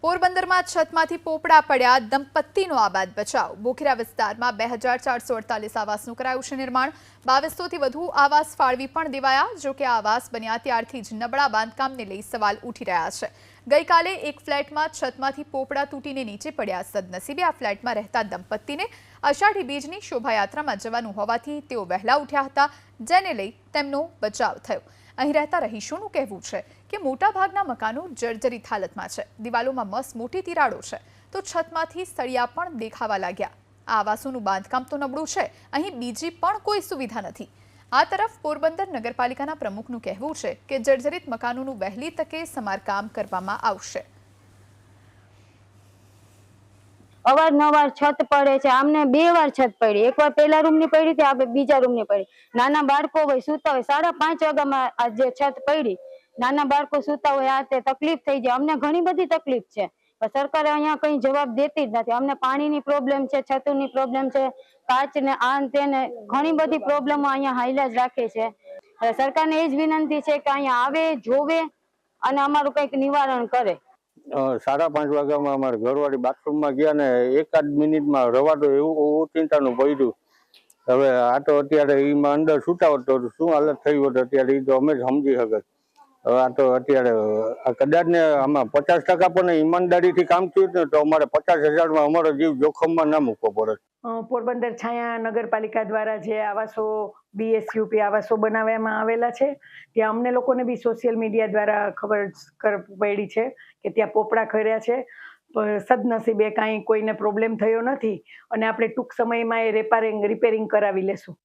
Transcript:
પોરબંદરમાં છતમાંથી પોપડા પડ્યા દંપતીનો આબાદ બચાવ। બોખીરા વિસ્તારમાં 2448 આવાસનું કરાયું છે નિર્માણ। 2200થી વધુ આવાસ ફાળવી પણ દેવાયા। જો કે આવાસ બન્યા ત્યારથી જ નબળા બાંધકામને લઈ સવાલ ઉઠી રહ્યા છે। ગઈકાલે એક ફ્લેટમાં છતમાંથી પોપડા તૂટીને નીચે પડ્યા। સદનસીબે આ ફ્લેટમાં રહેતા દંપતીને અષાઢી બીજની શોભાયાત્રામાં જવાનું હોવાથી તેઓ વહેલા ઉઠ્યા હતા, જેને લઈ તેમનો બચાવ થયો। અહીં રહેતા રહીશોનું કહેવું છે કે મોટાભાગના મકાનો જર્જરિત હાલતમાં છે। દિવાલોમાં મસ્ત મોટી તિરાડો છે તો છતમાંથી સળિયા પણ દેખાવા લાગ્યા। આ આવાસોનું બાંધકામ તો નબળું છે, અહીં બીજી પણ કોઈ સુવિધા નથી। આ તરફ પોરબંદર નગરપાલિકાના પ્રમુખનું કહેવું છે કે જર્જરિત મકાનોનું વહેલી તકે સમારકામ કરવામાં આવશે। અવારનવાર છત પડે છે। આમને 2 વાર છત પડી, એકવાર પહેલા રૂમની પડી હતી, આ બીજા રૂમની પડી। નાના બાળકો હોય સૂતા હોય, 5:30 વાગ્યામાં આ જે છત પડી, નાના બાળકો સૂતા હોય, આ તે તકલીફ થઈ જાય। અમને ઘણી બધી તકલીફ છે, પણ સરકાર અહીંયા કંઈ જવાબ દેતી જ નથી। અમને પાણીની પ્રોબ્લેમ છે, છતની પ્રોબ્લેમ છે, કાચ ને આન તેને ઘણી બધી પ્રોબ્લેમો અહીંયા હાઈલા જ રાખે છે। સરકારને એ જ વિનંતી છે કે અહીંયા આવે, જોવે અને અમારું કંઈક નિવારણ કરે। 5:30 વાગ્યામાં અમારે ઘરવાળી બાથરૂમમાં ગયા ને 1 મિનિટમાં રવાડો એવું ઓચિંતાનું પડ્યું। હવે આ તો અત્યારે એમાં અંદર છૂટા હોત તો શું હાલત થઈ હોત અત્યારે, એ તો અમે જ સમજી શકત। હવે આ તો અત્યારે કદાચ ને આમાં 50% પણ ઈમાનદારીથી કામ થયું ને તો અમારે 50,000માં અમારો જીવ જોખમમાં ના મૂકવો પડે। પોરબંદર છાયા નગરપાલિકા દ્વારા જે આવાસો BSUP આવાસો બનાવવામાં આવેલા છે, ત્યાં અમને લોકોને બી સોશિયલ મીડિયા દ્વારા ખબર પડી છે કે ત્યાં પોપડા ખર્યા છે। સદનસીબે કાંઈ કોઈને પ્રોબ્લેમ થયો નથી અને આપણે ટૂંક સમયમાં એ રિપેરિંગ કરાવી લેશું।